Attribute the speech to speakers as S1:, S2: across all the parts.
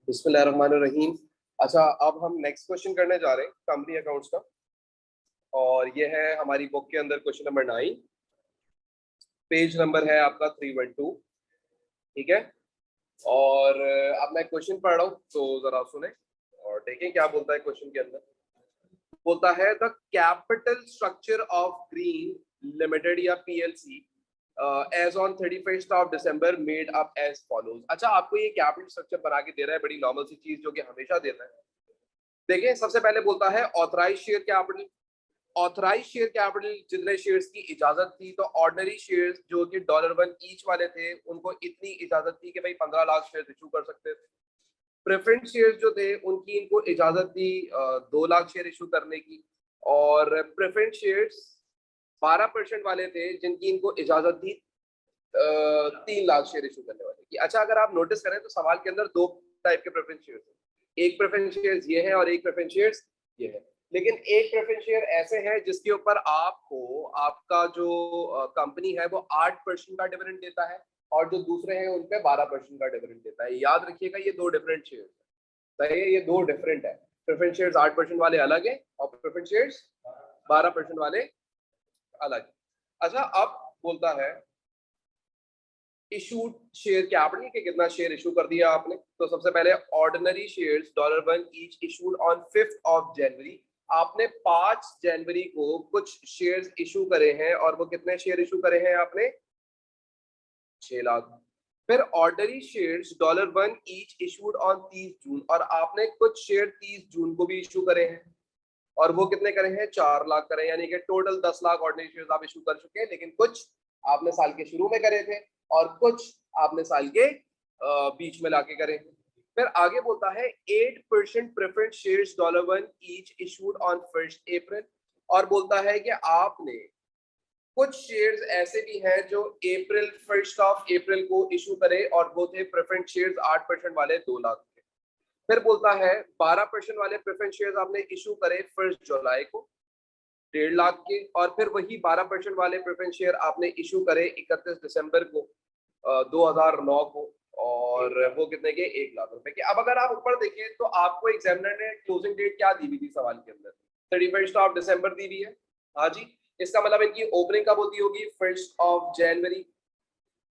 S1: बिस्मिल्लाहिर्रहमानिर्रहीम। अच्छा, अब हम नेक्स्ट क्वेश्चन करने जा रहे हैं कंपनी अकाउंट्स का, और ये है हमारी बुक के अंदर क्वेश्चन नंबर 9। पेज नंबर है आपका 312। ठीक है, और अब मैं क्वेश्चन पढ़ रहा हूँ तो जरा सुने और देखें क्या बोलता है क्वेश्चन के अंदर। बोलता है the capital structure of Green Limited या PLC as on 31st of December made up as follows. अच्छा, आपको ये कैपिटल स्ट्रक्चर बना के दे रहा है, बड़ी नॉर्मल सी चीज जो कि हमेशा देता है। देखिए, सबसे पहले बोलता है authorise share capital. Authorise share capital जितने शेयर्स की इजाजत थी, तो ऑर्डिनरी शेयर्स जो कि $1 ईच वाले थे, उनको इतनी इजाजत थी कि भाई 15 लाख शेयर इशू कर सकते थे। प्रेफरेंस शेयर्स जो थे उनकी इनको इजाजत थी 2 लाख शेयर इशू करने की, और प्रेफरेंस शेयर्स 12% वाले थे जिनकी इनको इजाजत थी 3 लाख शेयर इशू करने वाले की। अच्छा, अगर आप नोटिस करें तो सवाल के अंदर दो टाइप के प्रेफरेंस शेयर्स हैं। एक प्रेफरेंस शेयर्स ये है और एक प्रेफरेंस शेयर्स ये है। लेकिन एक प्रेफरेंस शेयर ऐसे है जिसके ऊपर आपको आपका जो कंपनी है वो 8% का डिविडेंड देता है, और जो दूसरे हैं उन पे 12% का डिविडेंड देता है। याद रखिएगा, ये दो डिफरेंट शेयर्स है। सही है, ये दो डिफरेंट है। प्रेफरेंस शेयर्स 8% वाले अलग है और प्रेफरेंस शेयर्स 12% वाले अलग है। अच्छा, अब बोलता है इशूड शेयर कैपिटल के कितना शेयर इशू कर दिया आपने। तो सबसे पहले ordinary shares $1 each issued on 5th of January. आपने 5 जनवरी को कुछ शेयर्स इशू करे हैं, और वो कितने शेयर इशू करे हैं आपने? 6 लाख। फिर ordinary shares $1 each issued on 30 जून, और आपने कुछ शेयर 30 जून को भी इशू करे हैं, और वो कितने करे हैं? 4 लाख करे हैं। यानी कि टोटल 10 लाख ऑर्डिनरी शेयर्स आप इशू कर चुके हैं, लेकिन कुछ आपने साल के शुरू में करे थे और कुछ आपने साल के बीच में लाके करे। फिर आगे बोलता है 8% preference shares $1 each issued on 1st अप्रैल, और बोलता है कि आपने कुछ शेयर्स ऐसे भी हैं जो 1st ऑफ अप्रैल को इशू करे, और वो थे प्रेफरेंस शेयर्स 8% वाले 2 लाख के। फिर बोलता है 12% वाले प्रेफरेंस शेयर्स आपने इशू करे 1 जुलाई को 1.5 लाख के, और फिर वही 12% वाले प्रेफरेंस शेयर आपने इशू करे 31 दिसंबर को 2009 को, और वो कितने के? 1 लाख रुपए के। अब अगर आप ऊपर देखें तो आपको एग्जामिनर ने क्लोजिंग डेट क्या दी हुई थी सवाल के अंदर? 31st ऑफ दिसंबर दी हुई है। हाँ जी, इसका मतलब इनकी ओपनिंग कब होती होगी? 1st ऑफ जनवरी,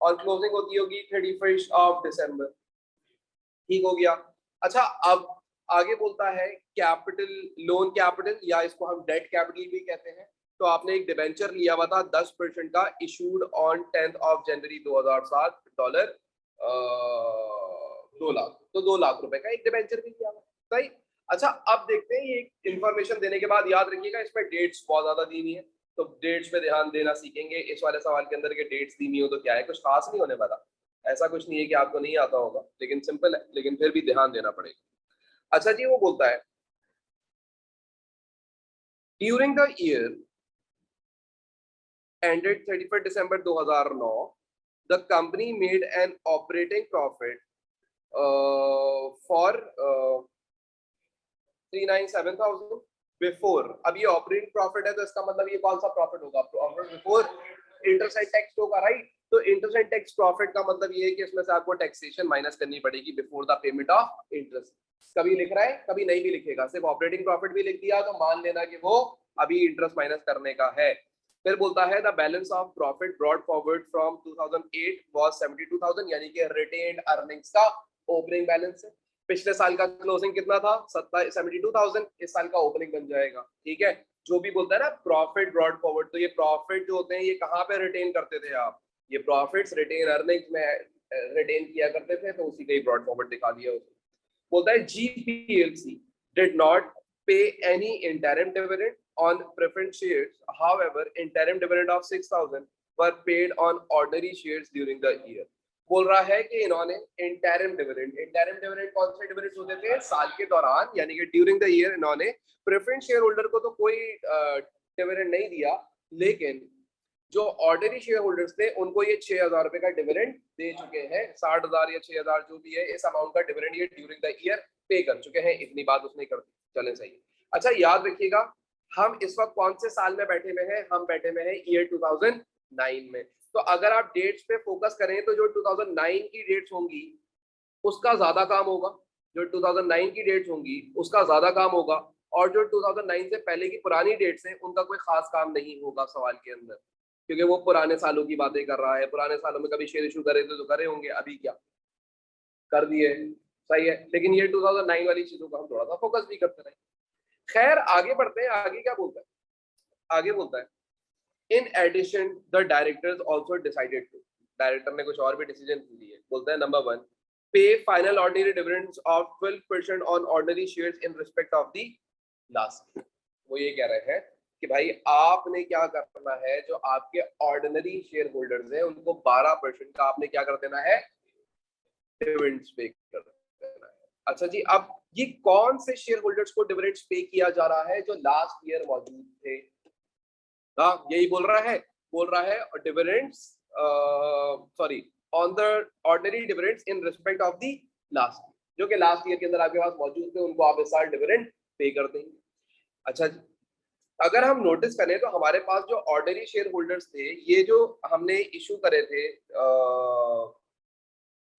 S1: और क्लोजिंग होती होगी 31st ऑफ दिसंबर। ठीक हो गया। अच्छा, अब आगे बोलता है कैपिटल, लोन कैपिटल, या इसको हम डेट कैपिटल भी कहते हैं। तो आपने एक डिबेंचर लिया हुआ था 10% का, issued on 10th of January 2007, $2 lakh, तो 2 लाख रुपए का एक डिबेंचर भी लिया हुआ। सही। अच्छा, अब देखते हैं ये इंफॉर्मेशन देने के बाद याद रखिएगा इसमें डेट्स बहुत ज्यादा दी हुई है, तो डेट्स पे ध्यान देना सीखेंगे। इस वाले सवाल के अंदर के डेट्स दी हुई हो तो क्या है, कुछ खास नहीं होने वाला। ऐसा कुछ नहीं है कि आपको नहीं आता होगा, लेकिन सिंपल है, लेकिन फिर भी ध्यान देना पड़ेगा। अच्छा जी, वो बोलता है during the year ended 31st December 2009, the company made an operating profit for 397,000 before. अब ये ऑपरेटिंग प्रॉफिट है, तो इसका मतलब ये कौन सा प्रॉफिट होगा? Profit before interest and tax होगा, राइट? तो इंटरेस्ट एंड टैक्स प्रॉफिट का मतलब ये है कि इसमें से आपको टैक्सेशन माइनस करनी पड़ेगी before the payment of interest. कभी लिख रहा है, कभी नहीं भी लिखेगा, सिर्फ ऑपरेटिंग प्रॉफिट भी लिख दिया तो मान लेना कि वो अभी इंटरेस्ट माइनस करने का है। फिर बोलता है the balance of profit brought forward from 2008 was 72,000, यानी कि रिटेन्ड अर्निंग्स का ओपनिंग बैलेंस है। पिछले साल का क्लोजिंग कितना था? 72,000, इस साल का ओपनिंग बन जाएगा। ठीक है, जो भी बोलता है ना प्रॉफिट ब्रॉट फॉरवर्ड, तो ये प्रॉफिट जो होते हैं ये कहाँ पे रिटेन करते थे आप? ये प्रॉफिट्स रिटेन अर्निंग्स में रिटेन किया करते थे, तो उसी का ही ब्रॉड फॉरवर्ड दिखा दिया उसने। बोलता है GPLC did not pay any interim dividend on preference shares. However, interim dividend of 6,000 were paid on ordinary shares during the year. बोल रहा है कि इन्होंने इंटरिम डिविडेंड कौन से डिविडेंड होते थे? साल के दौरान, यानी कि ड्यूरिंग द ईयर इन्होंने प्रेफरेंस शेयर होल्डर को तो कोई डिविडेंड नहीं दिया, लेकिन जो ऑर्डिनरी शेयर होल्डर्स थे उनको ये 6,000 रुपए का डिविडेंड दे चुके हैं। 60,000 या 6,000 जो भी है, इस अमाउंट का डिविडेंड ये ड्यूरिंग द ईयर पे कर चुके हैं। इतनी बात उसने कर दी, चले सही। अच्छा, याद रखिएगा हम इस वक्त कौन से साल में बैठे हुए हैं? हम बैठे हुए हैं ईयर 2009 में। तो अगर आप डेट्स पे फोकस करें तो जो 2009 की डेट्स होंगी उसका ज्यादा काम होगा, जो 2009 की डेट्स होंगी उसका ज्यादा काम होगा, और जो 2009 से पहले की पुरानी डेट्स हैं उनका कोई खास काम नहीं होगा सवाल के अंदर, क्योंकि वो पुराने सालों की बातें कर रहा है। पुराने सालों में कभी शेयर इशू करे थे तो करे होंगे, अभी क्या कर दिए, सही है। लेकिन ये 2009 वाली चीजों का हम थोड़ा सा फोकस भी करते रहे। खैर आगे बढ़ते हैं, आगे क्या बोलता है, आगे बोलता है in addition the directors also decided to, director ने कुछ और भी डिसीजन लिए। बोलता है नंबर 1, पे final ordinary dividends of 12% on ordinary shares in respect of the last. वो ये कह रहे हैं कि भाई आपने क्या करना है, जो आपके ऑर्डिनरी शेयर होल्डर्स हैं उनको 12% का आपने क्या कर देना है, डिविडेंड्स पे कर देना है। अच्छा जी, अब ये कौन से शेयर होल्डर्स को डिविडेंड्स पे किया जा रहा है, जो लास्ट ईयर मौजूद थे। हाँ यही बोल रहा है, बोल रहा है dividends sorry on the ordinary dividends in respect of the last, जो कि लास्ट ईयर के अंदर आपके पास मौजूद थे, उनको आप इस साल डिविडेंड पे कर देंगे। अच्छा जी, अगर हम नोटिस करें तो हमारे पास जो ऑर्डिनरी शेयर होल्डर्स थे, ये जो हमने इशू करे थे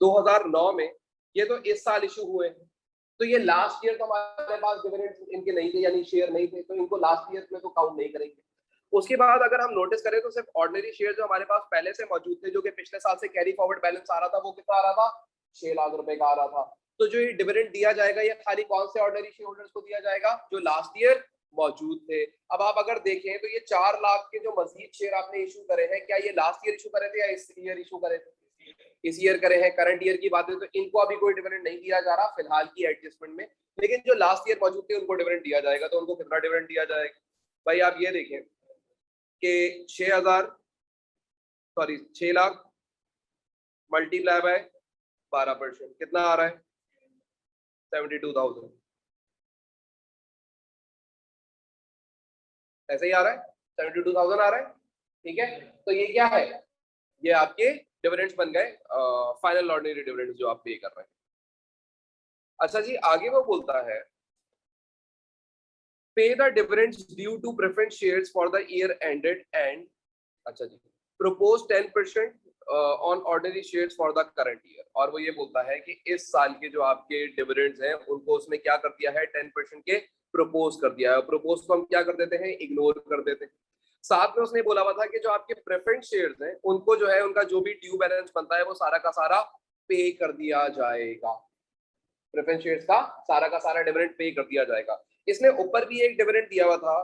S1: 2009 में, ये तो इस साल इशू हुए हैं। तो ये लास्ट ईयर तो हमारे पास डिविडेंड इनके नहीं थे, यानी शेयर नहीं थे, तो इनको लास्ट ईयर में तो काउंट नहीं करेंगे। उसके बाद अगर हम नोटिस करें तो सिर्फ ऑर्डिनरी शेयर जो हमारे पास पहले से मौजूद थे, जो कि पिछले साल से कैरी फॉरवर्ड बैलेंस आ रहा था, वो कितना आ रहा था, 6 लाख रुपए का आ रहा था। तो जो ये डिविडेंड दिया जाएगा ये खाली कौन से ऑर्डिनरी शेयर होल्डर्स को दिया जाएगा, जो लास्ट ईयर मौजूद थे। अब आप अगर देखें तो ये 4 लाख के जो मजीद शेयर आपने इशू करे हैं, क्या ये लास्ट ईयर इशू करे थे या इस ईयर इशू करे थे, इस ईयर करे हैं। करंट ईयर की बात है तो इनको अभी कोई डिविडेंड नहीं दिया जा रहा फिलहाल की एडजस्टमेंट में, लेकिन जो लास्ट ईयर मौजूद थे उनको डिविडेंड दिया जाएगा। तो उनको कितना डिविडेंड दिया जाएगा भाई, आप ये देखें कि 6 लाख मल्टीप्लाई बाय 12% कितना आ रहा है, 72,000। ऐसे ही आ रहा है, 72,000 आ रहा है, ठीक है। तो ये क्या है, ये आपके डिविडेंड्स बन गए, फाइनल ऑर्डिनरी डिविडेंड्स जो आप पे कर रहे हैं। अच्छा जी, आगे वो बोलता है pay the dividends due to preference shares for the year ended end, अच्छा जी, propose 10% on ordinary shares for the current year. और वो ये बोलता है कि इस साल के जो आपके डिविडेंड्स हैं उनको उसने क्या कर दिया है, 10% के प्रपोज कर दिया है। प्रपोज को हम क्या कर देते हैं, इग्नोर कर देते हैं। साथ में उसने बोला हुआ था कि जो आपके प्रेफरेंस शेयर्स हैं उनको जो है उनका जो भी ड्यू बैलेंस बनता है वो सारा का सारा पे कर दिया जाएगा। प्रेफरेंस शेयर्स का सारा डिविडेंड पे कर दिया जाएगा। इसने ऊपर भी एक डिविडेंड दिया हुआ था,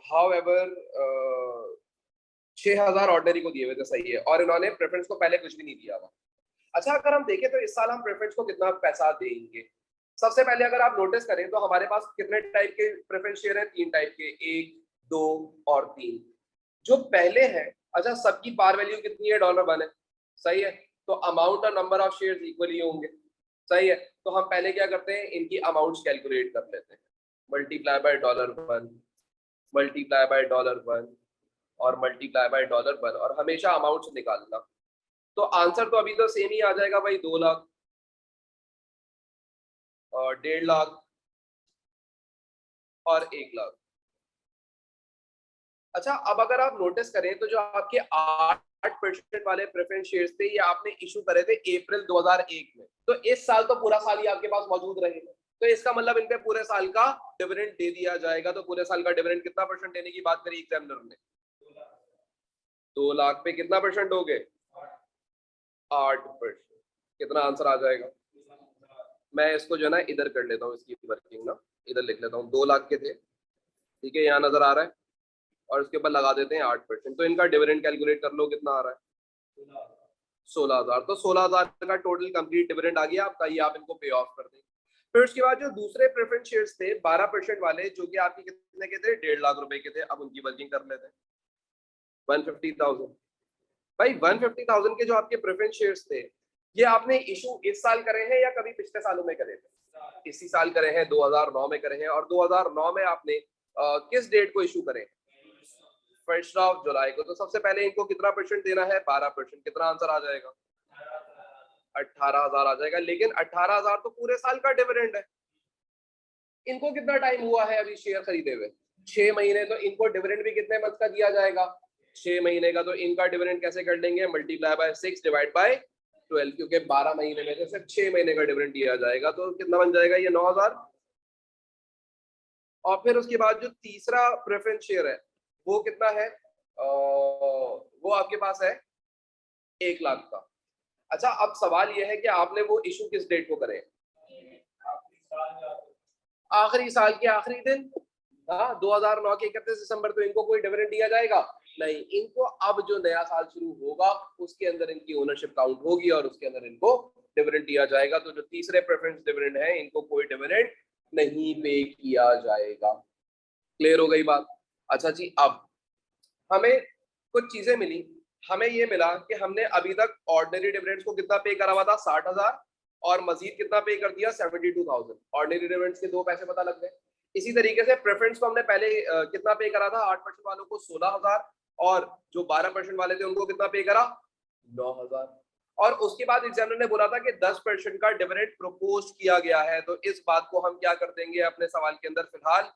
S1: हाउएवर 6,000 ऑर्डिनरी को दिए हुए थे, सही है, और इन्होंने प्रेफरेंस को पहले कुछ भी नहीं दिया हुआ। अच्छा, अगर हम देखें तो इस साल हम प्रेफरेंस को कितना पैसा देंगे। सबसे पहले अगर आप नोटिस करें तो हमारे पास कितने टाइप के प्रेफरेंस शेयर हैं, 3 टाइप के, 1, 2 और 3। जो पहले है, अच्छा, सबकी पार वैल्यू कितनी है, $1 है, सही है। तो अमाउंट और नंबर ऑफ शेयर्स इक्वली होंगे, सही है। तो हम पहले क्या करते हैं, इनकी अमाउंट्स कैलकुलेट कर लेते हैं, मल्टीप्लाई बाय $1, मल्टीप्लाई बाय $1 और मल्टीप्लाई बाय $1, और हमेशा अमाउंट्स निकालना। तो आंसर तो अभी तो सेम ही आ जाएगा भाई, 2 लाख और 1.5 लाख और 1 लाख। अच्छा, अब अगर आप नोटिस करें तो जो आपके 8% वाले प्रेफरेंस शेयर्स थे ये आपने इशू करे थे अप्रैल 2001 में, तो इस साल तो पूरा साल ही आपके पास मौजूद रहेगा। तो इसका मतलब इन पे पूरे साल का डिविडेंड दे दिया जाएगा। तो पूरे साल का डिविडेंड कितना परसेंट देने की बात करी एग्जामिनर ने, 2 लाख पे कितना परसेंट हो गए, 8%। कितना आंसर आ जाएगा, मैं इसको जो है ना इधर कर लेता हूँ, इसकी वर्किंग ना इधर लिख लेता हूँ। 2 लाख के थे, ठीक है, यहाँ नजर आ रहा है, और उसके ऊपर लगा देते हैं 8%। तो इनका डिविडेंड कैलकुलेट कर लो, कितना आ रहा है, 16,000। तो 16,000 का टोटल कंप्लीट डिविडेंड आ गया आपका, ये आप इनको पे ऑफ कर देंगे। फिर उसके बाद जो दूसरे प्रेफरेंस शेयर्स थे 12% वाले, जो कि आपके कितने के थे, 1.5 लाख रुपए के थे, अब उनकी वर्किंग कर लेते हैं। 150,000 भाई, 150,000 के जो आपके प्रेफरेंस शेयर्स थे ये आपने इशू इस साल करे हैं या कभी पिछले सालों में करे थे, इसी साल करे हैं, 2009 में करे हैं। और 2009 में आपने किस डेट को इशू करे, 1 जुलाई को। तो सबसे पहले इनको कितना परसेंट देना है, 12%। कितना आंसर आ जाएगा, 18,000 आ जाएगा। लेकिन 18,000 तो पूरे साल का डिविडेंड है। इनको कितना टाइम हुआ है अभी शेयर खरीदे हुए, 6 महीने। तो इनको डिविडेंड भी कितने मंथ का दिया जाएगा, 6 महीने का। तो इनका डिविडेंड कैसे कर लेंगे, मल्टीप्लाई बाय 6 डिवाइड बाय 12, क्योंकि 12 महीने में से सिर्फ 6 महीने का डिविडेंड दिया जाएगा, तो कितना बन जाएगा ये 9,000। और फिर उसके बाद जो तीसरा प्रेफरेंस शेयर है वो कितना है, वो आपके पास है 1,00,000 का। अच्छा, अब सवाल ये है कि आपने वो इशू किस डेट को करें, आखिरी साल के आखिरी दिन। हाँ, 2009 के 31 दिसंबर तो इनको कोई डिविडेंड दिया जाएगा नहीं, इनको अब जो नया साल शुरू होगा उसके अंदर इनकी ओनरशिप काउंट होगी और उसके अंदर इनको डिविडेंड दिया जाएगा। तो जो तीसरे प्रेफरेंस डिविडेंड है इनको कोई डिविडेंड नहीं पे किया जाएगा। क्लियर हो गई बात? अच्छा जी, अब हमें कुछ चीजें मिली। हमें ये मिला कि हमने अभी तक ऑर्डिनरी डिविडेंड्स को कितना पे करा हुआ था, 60,000, और मजीद कितना पे कर दिया, 72,000। ऑर्डिनरी डिविडेंड्स के 2 पैसे पता लग गए। इसी तरीके से प्रेफरेंस को हमने पहले कितना पे करा था, 8% वालों को 16,000, और जो 12% वाले थे उनको कितना पे करा, 9,000। और उसके बाद एग्जामिनर ने बोला था कि 10% का डिविडेंड प्रपोज किया गया है, तो इस बात को हम क्या कर देंगे अपने सवाल के अंदर फिलहाल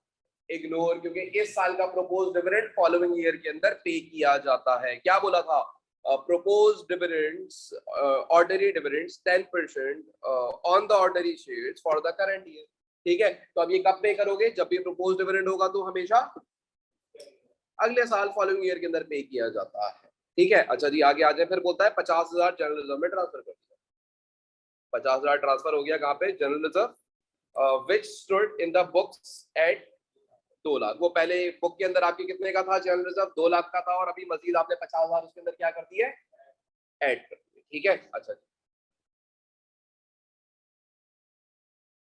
S1: इग्नोर, क्योंकि इस साल का प्रपोज डिविडेंड फॉलोइंग ईयर के अंदर पे किया जाता है। क्या बोला था, propose dividends, ordinary dividends 10% on the ordinary shares for the current year. ठीक है, तो अब ये कब पे करोगे, जब भी प्रपोज डिविडेंड होगा तो हमेशा अगले साल फॉलोइंग ईयर के अंदर पे किया जाता है। ठीक है, अच्छा जी आगे आ जाए। फिर बोलता है 50,000 जनरल रिजर्व में ट्रांसफर कर दिया। 50,000 ट्रांसफर हो गया कहाँ पे, general reserve, which stood in the books at 2,00,000। वो पहले बुक के अंदर आपके कितने का था, जनरल रिजर्व 2,00,000 का था, और अभी मजीद आपने 50,000 उसके अंदर क्या कर दिया है, ऐड कर दिया। ठीक है, अच्छा जी,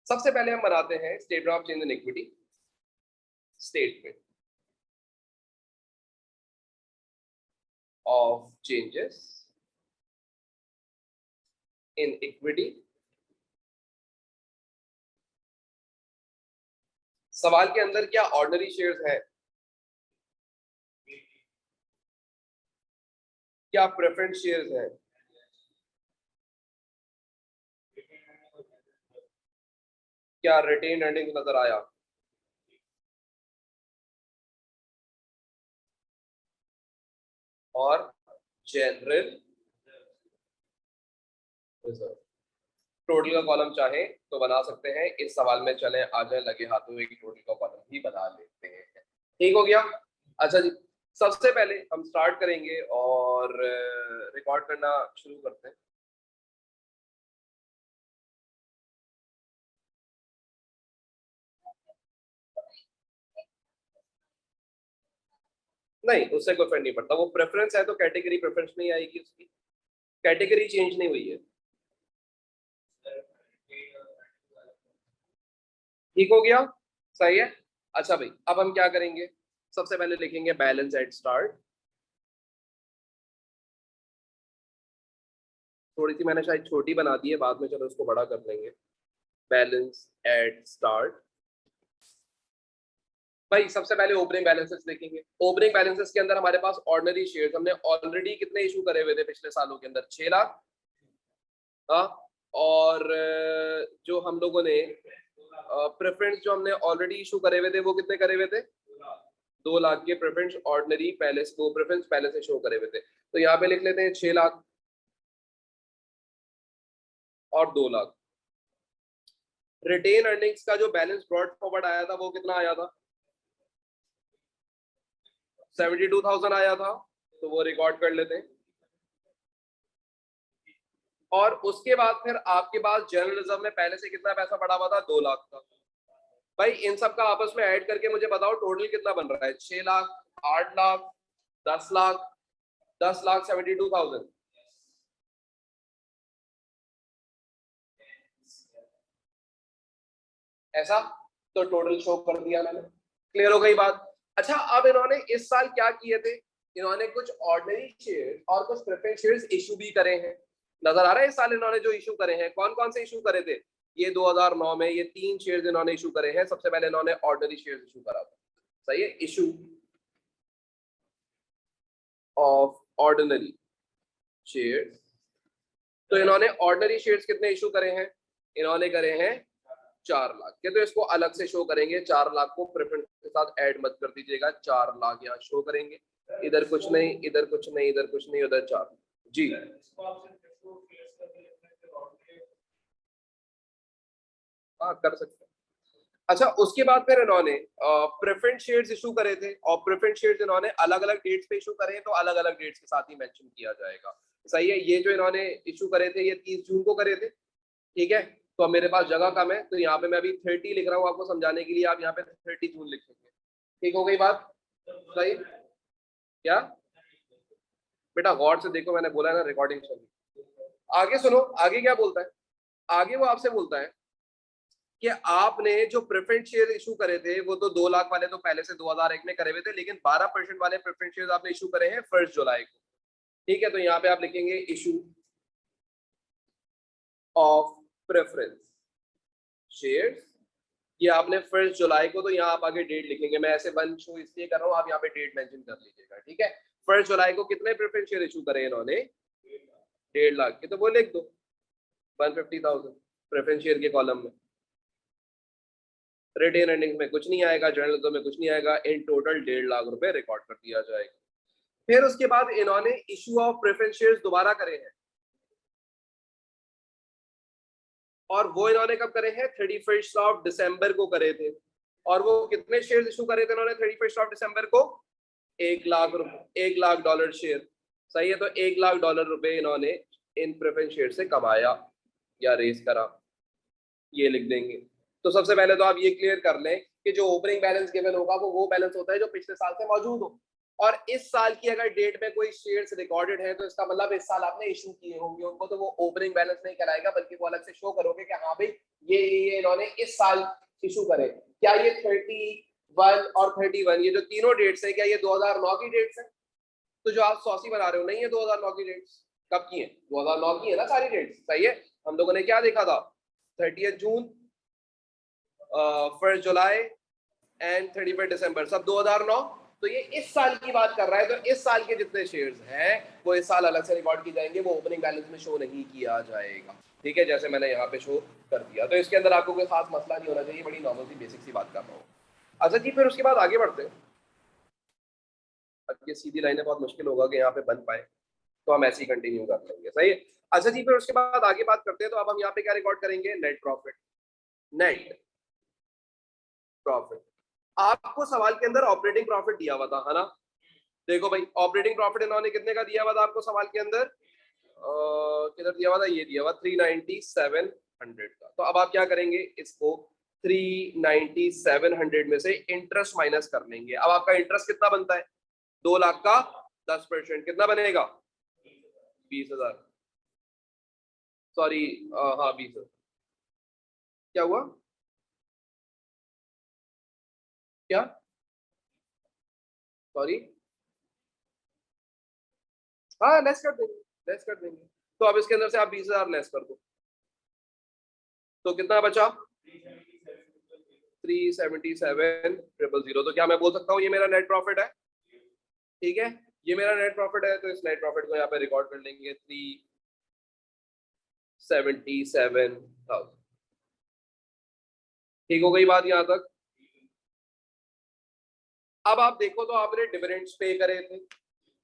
S1: सबसे पहले हम बनाते हैं statement of change in equity. Statement of changes in equity. सवाल के अंदर क्या ऑर्डिनरी शेयर्स है, क्या प्रेफरेंस शेयर्स है, क्या रिटेन अर्निंग नजर आया, और जनरल रिजर्व। टोटल का कॉलम चाहे तो बना सकते हैं, इस सवाल में चले आ जाए लगे हाथों एक टोटल का कॉलम ही बना लेते हैं। ठीक हो गया? अच्छा जी, सबसे पहले हम स्टार्ट करेंगे और रिकॉर्ड करना शुरू करते हैं। नहीं, उससे कोई फर्क नहीं पड़ता, वो प्रेफरेंस है तो कैटेगरी प्रेफरेंस में ही आएगी, उसकी कैटेगरी चेंज नहीं हुई है। ठीक हो गया? सही है। अच्छा भाई, अब हम क्या करेंगे, सबसे पहले लिखेंगे बैलेंस एट स्टार्ट। थोड़ी सी मैंने शायद छोटी बना दी है, बाद में चलो उसको बड़ा कर लेंगे। Balance at start. भाई सबसे पहले ओपनिंग बैलेंसेस देखेंगे। ओपनिंग बैलेंसेस के अंदर हमारे पास ऑर्डिनरी शेयर्स हमने ऑलरेडी कितने इशू करे हुए थे पिछले सालों के अंदर, 6,00,000। हाँ, और जो हम लोगों ने प्रेफरेंस जो हमने ऑलरेडी इशू करे हुए थे वो कितने करे हुए थे, 2,00,000 के प्रेफरेंस ऑर्डिनरी पहले से, वो प्रेफरेंस पहले से शो करे हुए थे। तो यहाँ पे लिख लेते हैं 6,00,000 और 2,00,000। रिटेन अर्निंग्स का जो बैलेंस ब्रॉड फॉरवर्ड आया था वो कितना आया था, 72,000 आया था, तो वो रिकॉर्ड कर लेते हैं। और उसके बाद फिर आपके पास जनरल रिजर्व में पहले से कितना पैसा पड़ा हुआ था, 2,00,000 का। भाई इन सब का आपस में ऐड करके मुझे बताओ टोटल कितना बन रहा है, 6,00,000, 8,00,000, 10,00,000, 10,00,000 72,000। ऐसा, तो टोटल शो कर दिया मैंने। क्लियर हो गई बात? अच्छा, अब इन्होंने इस साल क्या किए थे, इन्होंने कुछ ऑर्डिनरी शेयर और कुछ प्रेफरेंस शेयर्स इशू भी करे हैं। नजर आ रहा है इस साल इन्होंने जो इशू करे हैं, कौन कौन से इशू करे थे, ये 2009 में ये 3 शेयर्स इन्होंने इशू करे हैं। सबसे पहले इन्होंने ऑर्डिनरी शेयर्स इशू करा था, सही है, इशू ऑफ ऑर्डिनरी शेयर्स। तो इन्होंने ऑर्डिनरी शेयर्स कितने इशू करे हैं, इन्होंने करे हैं 4,00,000 के। तो इसको अलग से शो करेंगे, 4,00,000 को प्रेफरेंस के साथ ऐड मत कर दीजिएगा, 4,00,000 यहाँ शो करेंगे। इधर कुछ नहीं, इधर कुछ नहीं, इधर कुछ नहीं, उधर 4 जी। हाँ कर सकते हैं। अच्छा, उसके बाद फिर इन्होंने प्रेफरेंस शेयर्स इशू करे थे, और प्रेफरेंस शेयर्स इन्होंने अलग अलग डेट्स पे इशू करे, तो अलग अलग डेट्स के साथ ही मेंशन किया जाएगा। सही है, ये जो इन्होंने इशू करे थे ये 30 जून को करे थे, ठीक है। तो अब मेरे पास जगह कम है, तो यहाँ पे मैं अभी 30 लिख रहा हूँ आपको समझाने के लिए, आप यहाँ पे 30 जून लिखेंगे। ठीक हो गई बात? सही क्या बेटा, गौर से देखो, मैंने बोला है ना रिकॉर्डिंग सुनो। आगे सुनो, आगे क्या बोलता है। आगे वो आपसे बोलता है कि आपने जो प्रेफरेंस शेयर इशू करे थे वो तो 2 लाख वाले तो पहले से 2001 में करे हुए थे, लेकिन 12% वाले प्रेफरेंस शेयर आपने इशू करे हैं 1 जुलाई को। ठीक है, तो यहाँ पे आप लिखेंगे इशू ऑफ प्रेफरेंस शेयर्स, ये आपने 1 जुलाई को, तो यहाँ आप आगे डेट लिखेंगे। मैं ऐसे 1 शो इसलिए कर रहा हूँ, आप यहाँ पे डेट मेंशन कर लीजिएगा, ठीक है। 1 जुलाई को कितने प्रेफरेंस शेयर इशू करे इन्होंने? 1.5 लाख के, तो वो लिख दो 150,000 प्रेफरेंस शेयर के कॉलम में। रिटेन अर्निंग्स में कुछ नहीं आएगा, जर्नलिज्म में कुछ नहीं आएगा, इन टोटल 1.5 लाख रुपए रिकॉर्ड कर दिया जाएगा। फिर उसके बाद इन्होंने इशू ऑफ प्रेफरेंस शेयर्स दोबारा करे हैं, और वो इन्होंने कब करे हैं? 31 दिसंबर को करे थे। और वो कितने शेयर इशू करे थे इन्होंने 31 दिसंबर को? 1 लाख रुपए, 1 लाख डॉलर शेयर। सही है, तो 1 लाख डॉलर रुपए इन्होंने इन प्रेफरेंस शेयर से कमाया या रेस करा, ये लिख देंगे। तो सबसे पहले तो आप ये क्लियर कर लें कि जो ओपनिंग बैलेंस गिवन होगा वो बैलेंस होता है जो पिछले साल से मौजूद हो, और इस साल की अगर डेट में कोई शेयर्स रिकॉर्डेड है तो इसका मतलब इस साल आपने इशू किए होंगे उनको, तो वो ओपनिंग बैलेंस नहीं कराएगा, बल्कि वो अलग से शो करोगे कि हाँ भाई ये इन्होंने इस साल इशू करे। क्या ये 31 और 31 ये जो तीनों डेट्स है, क्या ये 2009 की डेट्स है? तो जो आप 100 बना रहे हो नहीं है 2009 की डेट्स। कब की है? 2009 की है ना सारी डेट्स। सही है, हम लोगों ने क्या देखा था? 30 जून, 1 जुलाई एंड 31 दिसंबर, सब 2009। तो ये इस साल की बात कर रहा है, तो इस साल के जितने शेयर्स हैं वो इस साल अलग से रिकॉर्ड की जाएंगे, वो ओपनिंग बैलेंस में शो नहीं किया जाएगा। ठीक है, जैसे मैंने यहाँ पे शो कर दिया, तो इसके अंदर आपको कोई खास मसला नहीं होना चाहिए, बड़ी नॉर्मल सी बेसिक सी बात कर रहा हूँ। अच्छा जी, फिर उसके बाद आगे बढ़ते हैं। अब ये सीधी लाइनें बहुत मुश्किल होगा कि यहाँ पे बन पाए, तो हम ऐसे ही कंटिन्यू कर लेंगे। सही है। अच्छा जी, फिर उसके बाद आगे बात करते हैं। तो अब हम यहाँ पे क्या रिकॉर्ड करेंगे? Net profit. नेट प्रॉफिट, आपको सवाल के अंदर ऑपरेटिंग प्रॉफिट दिया हुआ था, है ना? देखो भाई, ऑपरेटिंग प्रॉफिट इन्होंने कितने का दिया हुआ था आपको सवाल के अंदर? किधर दिया हुआ था? ये दिया हुआ 39700 का। तो अब आप क्या करेंगे? इसको 39700 में से इंटरेस्ट माइनस कर लेंगे। अब आपका इंटरेस्ट कितना बनता है? 2 लाख का 10% कितना बनेगा? 20,000। सॉरी, हाँ 20,000। क्या हुआ? क्या? सॉरी, हाँ लेस कर देंगे, लेस कर देंगे। तो अब इसके अंदर से आप 20,000 लेस कर दो, तो कितना बचा? 377,000। तो क्या मैं बोल सकता हूँ ये मेरा नेट प्रॉफिट है? ठीक है, ये मेरा नेट प्रॉफिट है, तो इस नेट प्रॉफिट को यहाँ पे रिकॉर्ड कर लेंगे 377,000। ठीक हो गई बात यहाँ तक? अब आप देखो, तो आपने डिविडेंड्स पे करे थे।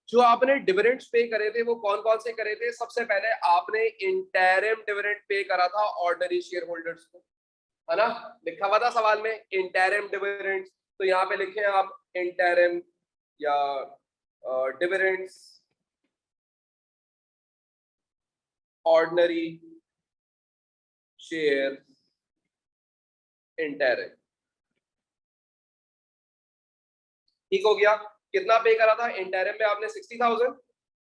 S1: जो आपने डिविडेंड्स पे करे थे वो कौन कौन से करे थे? सबसे पहले आपने इंटरिम डिविडेंड पे करा था ऑर्डिनरी शेयर होल्डर्स को, है ना? लिखा हुआ था सवाल में इंटरिम डिविडेंड्स, तो यहाँ पे लिखे आप इंटरिम या डिविडेंड्स ऑर्डिनरी शेयर इंटरिम। ठीक हो गया। कितना पे करा था इंटरिम में आपने? 60,000।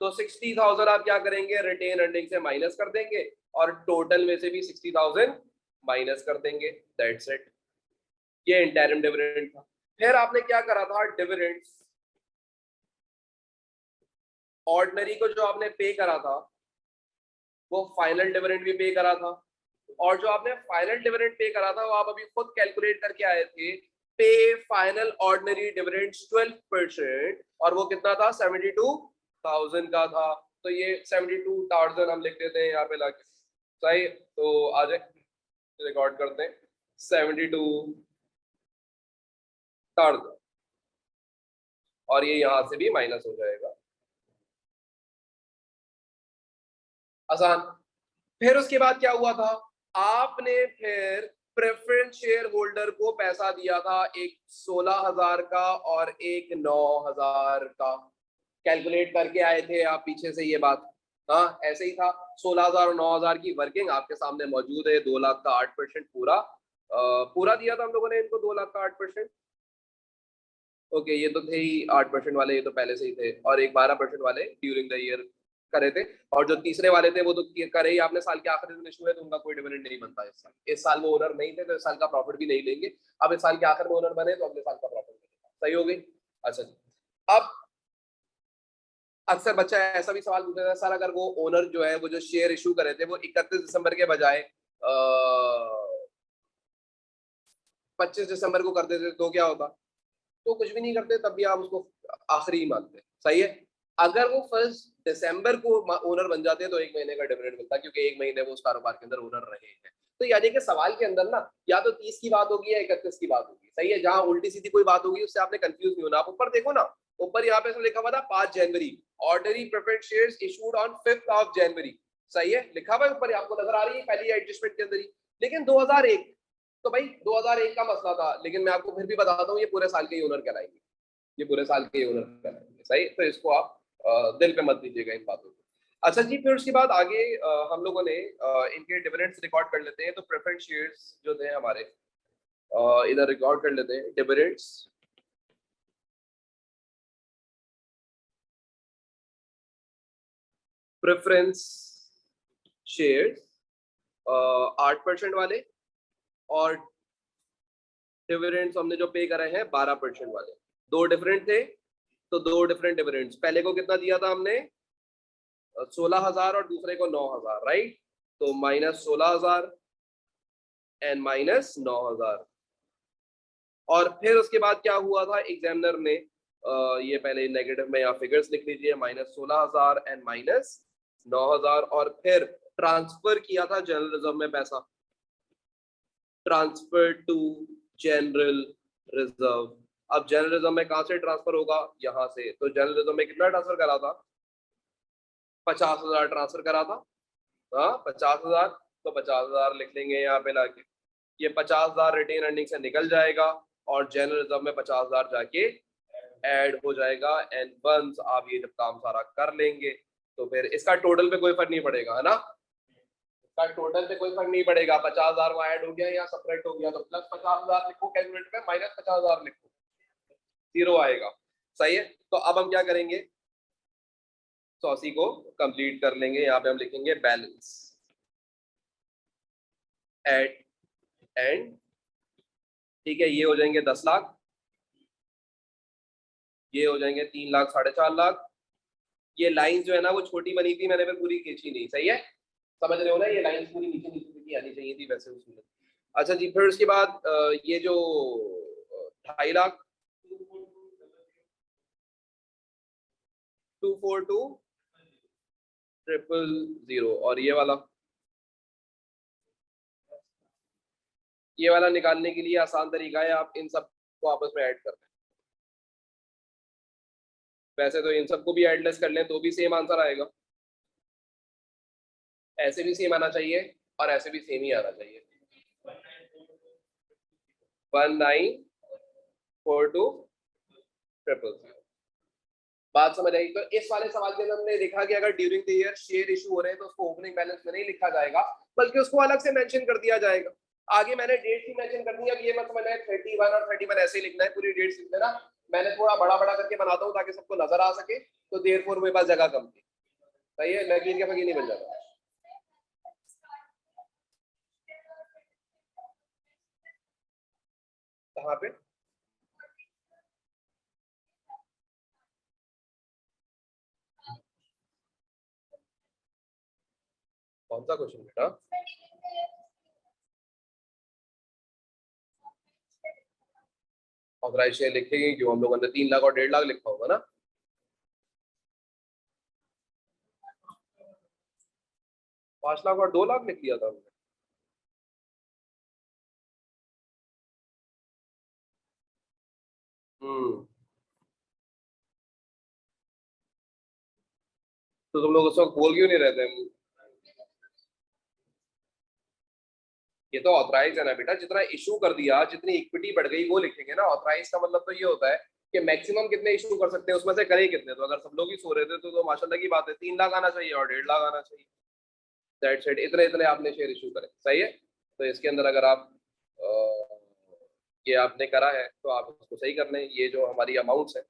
S1: तो 60,000 आप क्या करेंगे? रिटेन अर्निंग से माइनस कर देंगे, और टोटल में से भी 60,000 माइनस कर देंगे। दैट्स इट, ये इंटरिम डिविडेंड था। फिर आपने क्या करा था? डिविडेंड्स ऑर्डिनरी को जो आपने पे करा था वो फाइनल डिविडेंड भी पे करा था, और जो आपने फाइनल डिविडेंड पे करा था वो आप अभी खुद कैलकुलेट करके आए थे। पे फाइनल ऑर्डिनरी डिविडेंड 12%, और वो कितना था? 72,000 का था। तो ये 72,000 हम लिख देते हैं यहाँ पे लाके। सही, तो आ जाए रिकॉर्ड करते हैं 72,000, और ये यहाँ से भी माइनस हो जाएगा। आसान। फिर उसके बाद क्या हुआ था? आपने फिर प्रेफरेंस शेयर होल्डर को पैसा दिया था, एक 16,000 का और एक 9,000 का। कैलकुलेट करके आए थे आप पीछे से ये बात? हाँ ऐसे ही था। 16,000 और 9,000 की वर्किंग आपके सामने मौजूद है। 2 लाख का 8% पूरा पूरा दिया था हम लोगों ने इनको, 2 लाख का 8%। ओके ये तो थे ही 8% वाले, ये तो पहले से ही थे, और एक 12% वाले ड्यूरिंग द ईयर करे थे। और जो तीसरे वाले थे वो तो करे ही आपने साल के आखिरी दिन इशू है, तो उनका कोई डिविडेंड नहीं बनता इस साल। इस साल वो ओनर नहीं थे तो इस साल का प्रॉफिट भी नहीं लेंगे। अब इस साल के आखिर में ओनर बने तो अगले साल का प्रॉफिट मिलेगा। सही हो गई? अच्छा जी। अब अक्सर बच्चा ऐसा भी सवाल पूछता है सर, अगर वो ओनर जो है वो जो शेयर इशू करे थे वो 31 दिसंबर के बजाय 25 दिसंबर को कर देते तो क्या होता? तो कुछ भी नहीं करते, तब भी आप उसको आखिरी ही मानते हैं। सही है। अगर वो 1 दिसंबर को ओनर बन जाते हैं तो 1 महीने का डिविडेंड मिलता है, क्योंकि 1 महीने वो उस कारोबार के अंदर ओनर रहे हैं। तो यानी कि सवाल के अंदर ना या तो 30 की बात होगी या 31 की बात होगी। सही है। जहां उल्टी सीधी कोई बात होगी उससे आपने कंफ्यूज नहीं होना। आप ऊपर देखो ना, ऊपर यहाँ पे लिखा हुआ था 5 January, ordinary preference shares issued on 5 January. सही है, लिखा हुआ है ऊपर, आपको नजर आ रही है पहली एडजस्टमेंट के अंदर ही। लेकिन 2001, तो भाई 2001 का मसला था, लेकिन मैं आपको फिर भी बताता हूँ ये पूरे साल के ही ओनर कहलाएंगे। ये पूरे साल के ओनर कहलाएंगे। सही, तो इसको आप दिल पे मत दीजिएगा इन बातों को। अच्छा जी, फिर उसके बाद आगे हम लोगों ने इनके डिविडेंड्स रिकॉर्ड कर लेते हैं। तो प्रेफरेंस शेयर्स जो थे हमारे इधर रिकॉर्ड कर लेते हैं डिविडेंड्स। प्रेफरेंस शेयर्स 8% वाले, और डिविडेंड्स हमने जो पे करे हैं 12% वाले। दो डिफरेंट थे तो दो डिफरेंट डिविडेंड्स। पहले को कितना दिया था हमने? 16,000 और दूसरे को 9,000, राइट? तो -16,000 एंड -9,000। और फिर उसके बाद क्या हुआ था, एग्जामिनर ने ये पहले नेगेटिव में या फिगर्स लिख लीजिए, -16,000 एंड -9,000, और फिर ट्रांसफर किया था जनरल रिजर्व में पैसा। Transfer to general reserve. अब जनरल रिजर्व में कहां से ट्रांसफर होगा? यहां से। तो जनरल रिजर्व में कितना ट्रांसफर करा था? 50,000 ट्रांसफर करा था। हाँ 50,000, तो 50,000 लिख लेंगे यहाँ पे लाके। ये 50,000 रिटेन अर्निंग से निकल जाएगा और जनरल रिजर्व में 50,000 जाके ऐड हो जाएगा। एंड वंस आप ये जब काम सारा कर लेंगे तो फिर इसका टोटल पे कोई फर्क नहीं पड़ेगा, है ना? इसका टोटल पे कोई फर्क नहीं पड़ेगा। 50,000 वो ऐड हो गया या सेपरेट हो गया, तो प्लस 50,000 लिखो कैलकुलेटर में, -50,000 लिखो, जीरो आएगा। सही है। तो अब हम क्या करेंगे, 180 को कंप्लीट कर लेंगे। यहाँ पे हम लिखेंगे बैलेंस एट एंड। ठीक है, ये हो जाएंगे 10 लाख, ये हो जाएंगे 3 लाख 4.5 लाख। ये लाइन जो है ना वो छोटी बनी थी, मैंने फिर पूरी खींची नहीं। सही है, समझ रहे हो ना? ये लाइन पूरी नीचे नीचे की आनी चाहिए थी वैसे उसमें। अच्छा जी, फिर उसके बाद ये जो 2.5 लाख, 242,000, और ये वाला निकालने के लिए आसान तरीका है, आप इन सब को आपस में ऐड कर लें। वैसे तो इन सबको भी एडलेस कर लें तो भी सेम आंसर आएगा। ऐसे भी सेम आना चाहिए और ऐसे भी सेम ही आना चाहिए। 1942,000। बात समझ आई? तो इस वाले सवाल के अंदर हमने देखा कि अगर during the year share issue हो रहे हैं तो उसको ओपनिंग बैलेंस में नहीं लिखा जाएगा, बल्कि उसको अलग से मेंशन कर दिया जाएगा। आगे मैंने डेट ही मेंशन करनी है। अब ये मत समझना है 31 और 31 ऐसे ही लिखना है, पूरी डेट लिख देना। मैंने थोड़ा बड़ा बड़ा करके बनाता हूँ ताकि सबको नजर आ सके, तो देर फोर मेरे पास जगह कम थी। सही है, लकीर के फकीर नहीं बन जाता। कहाँ पे? कौन सा क्वेश्चन बेटा? ऑथराइज शेयर लिखेंगे क्यों? हम लोगों ने 3 लाख और 1.5 लाख लिखा होगा ना। 5 लाख और 2 लाख लिख लिया था हमने। हम्म। तो तुम लोग उस वक्त बोल क्यों नहीं रहते? ये तो ऑथराइज है ना बेटा, जितना इशू कर दिया, जितनी इक्विटी बढ़ गई वो लिखेंगे ना। ऑथराइज का मतलब तो ये होता है कि मैक्सिमम कितने इशू कर सकते हैं, उसमें से करें कितने। तो अगर सब लोग ही सो रहे थे तो माशाल्लाह की बात है, 3 लाख आना चाहिए और 1.5 लाख आना चाहिए। दैट्स इट, इतने इतने आपने शेयर इशू करे, सही है। तो इसके अंदर अगर आप ये आपने करा है तो आप इसको सही कर लें। ये जो हमारी अमाउंट्स है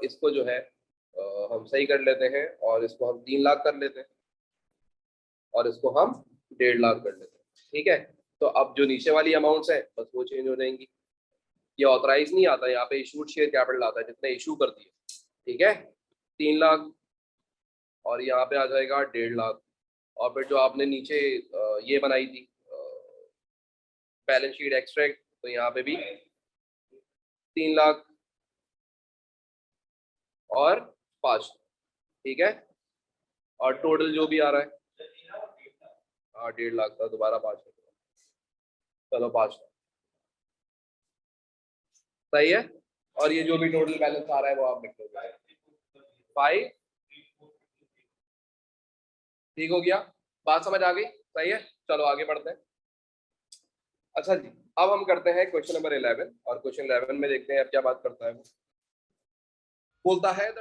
S1: इसको जो है हम सही कर लेते हैं, और इसको हम 3 लाख कर लेते हैं, और इसको हम 1.5 लाख कर लेते हैं, ठीक है। तो अब जो नीचे वाली अमाउंट्स है बस वो चेंज हो जाएंगी। ये ऑथराइज नहीं आता, यहाँ पे इशूड शेयर कैपिटल आता है, जितने इशू कर दिए, ठीक है, 3 लाख, और यहाँ पे आ जाएगा 1.5 लाख। और फिर जो आपने नीचे ये बनाई थी बैलेंस शीट एक्सट्रैक्ट, तो यहाँ पे भी 3 लाख और 5, ठीक है। और टोटल जो भी आ रहा है, हाँ 1.5 लाख था, दोबारा 5, चलो 5 सही है। और ये जो भी टोटल बैलेंस आ रहा है वो आप लिख दोगे 5, ठीक हो गया, बात समझ आ गई, सही है। चलो आगे बढ़ते हैं। अच्छा जी, अब हम करते हैं क्वेश्चन नंबर 11, और क्वेश्चन 11 में देखते हैं अब क्या बात करता है वो। बोलता है